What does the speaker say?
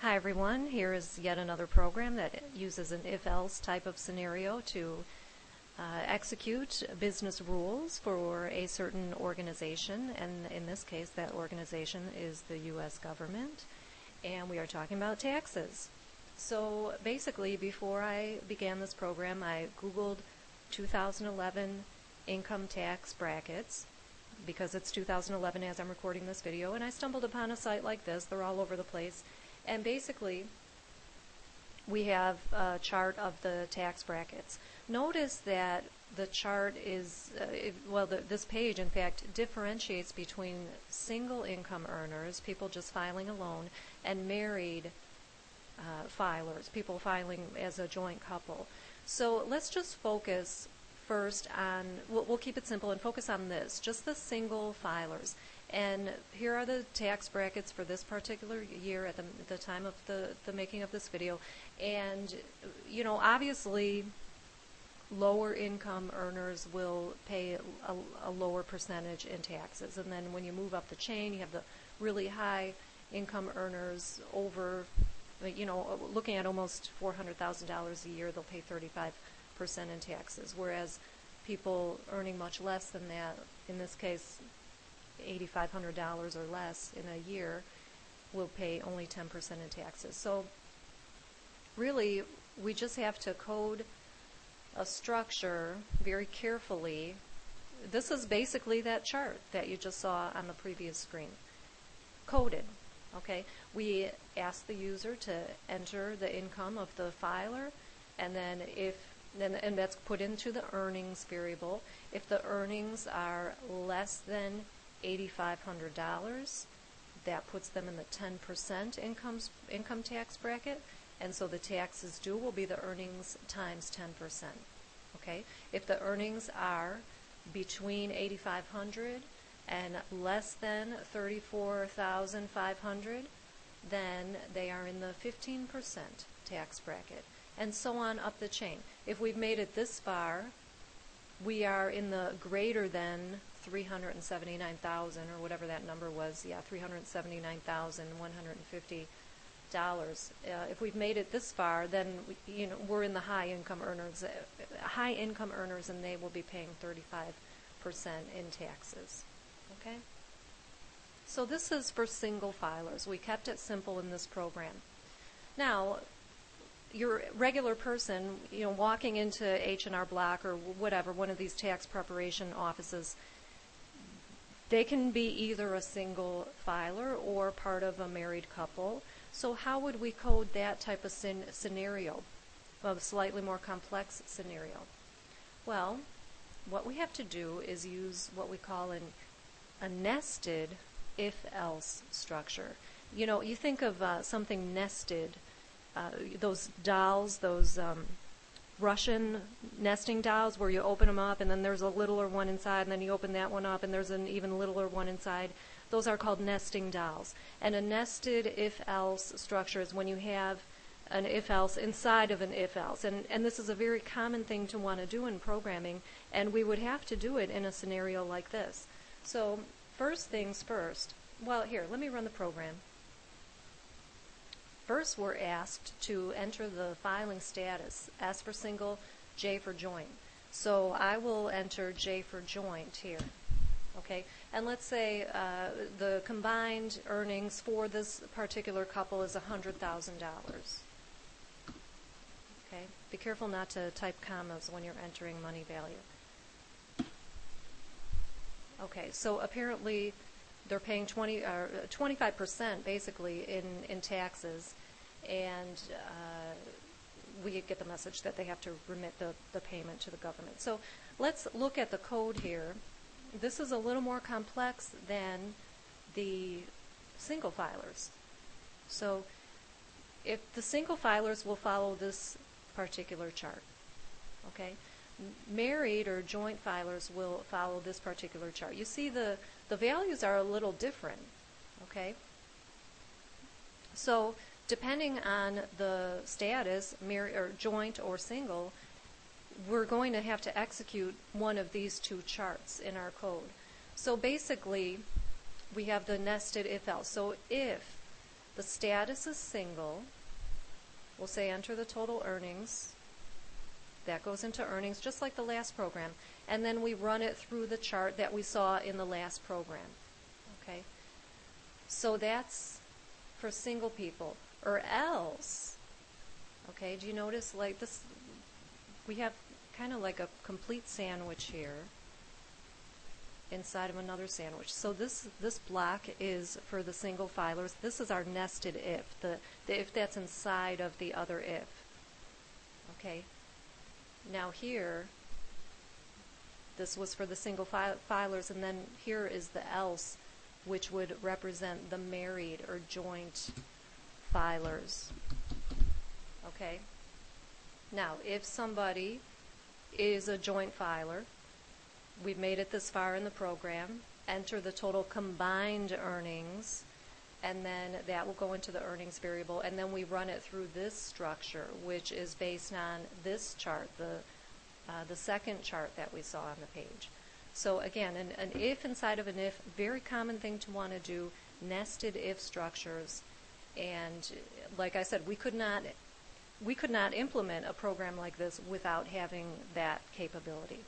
Hi everyone, here is yet another program that uses an if-else type of scenario to execute business rules for a certain organization, and in this case that organization is the U.S. government, and we are talking about taxes. So basically, before I began this program, I Googled 2011 income tax brackets, because it's 2011 as I'm recording this video, and I stumbled upon a site like this. They're all over the place. And basically, we have a chart of the tax brackets. Notice that the chart is, this page, in fact, differentiates between single income earners, people just filing alone, and married filers, people filing as a joint couple. So let's just focus first on, we'll keep it simple and focus on this, just the single filers. And here are the tax brackets for this particular year at the time of the making of this video. And, you know, obviously lower income earners will pay a lower percentage in taxes. And then when you move up the chain, you have the really high income earners over, you know, looking at almost $400,000 a year, they'll pay 35% in taxes. Whereas people earning much less than that, in this case, $8,500 or less in a year, will pay only 10% in taxes. So really, we just have to code a structure very carefully. This is basically that chart that you just saw on the previous screen. Coded, okay? We ask the user to enter the income of the filer, and then and that's put into the earnings variable. If the earnings are less than $8,500, that puts them in the 10% income tax bracket, and so the taxes due will be the earnings times 10%. Okay? If the earnings are between $8,500 and less than $34,500, then they are in the 15% tax bracket, and so on up the chain. If we've made it this far, we are in the greater than 379,000 or whatever that number was. Yeah, $379,150. If we've made it this far, then we're in the high income earners, and they will be paying 35% in taxes. Okay. So this is for single filers. We kept it simple in this program. Now, your regular person, walking into H&R Block or whatever, one of these tax preparation offices, they can be either a single filer or part of a married couple. So how would we code that type of scenario, a slightly more complex scenario? Well, what we have to do is use what we call a nested if-else structure. You think of something nested, those dolls, those Russian nesting dolls where you open them up and then there's a littler one inside, and then you open that one up and there's an even littler one inside. Those are called nesting dolls. And a nested if-else structure is when you have an if-else inside of an if-else. And this is a very common thing to want to do in programming, and we would have to do it in a scenario like this. So first things first. Well, here, let me run the program. First, we're asked to enter the filing status, S for single, J for joint. So I will enter J for joint here. Okay, and let's say the combined earnings for this particular couple is $100,000. Okay, be careful not to type commas when you're entering money value. Okay, so apparently they're paying 25% basically in taxes, and we get the message that they have to remit the payment to the government. So let's look at the code here. This is a little more complex than the single filers. So if the single filers will follow this particular chart, okay? Married or joint filers will follow this particular chart. You see the values are a little different, okay? So depending on the status, married or joint or single, we're going to have to execute one of these two charts in our code. So basically, we have the nested if-else. So if The status is single. We'll say enter the total earnings. That goes into earnings just like the last program. And then we run it through the chart that we saw in the last program. Okay? So that's for single people. Or else, okay, do you notice like this, we have kind of like a complete sandwich here inside of another sandwich. So this block is for the single filers. This is our nested if, the if that's inside of the other if. Okay. Now here, this was for the single filers, and then here is the else, which would represent the married or joint filers. Okay. Now, if somebody is a joint filer, we've made it this far in the program, enter the total combined earnings, and then that will go into the earnings variable, and then we run it through this structure, which is based on this chart, the second chart that we saw on the page. So again, an if inside of an if, very common thing to want to do, nested if structures, and like I said, we could not implement a program like this without having that capability.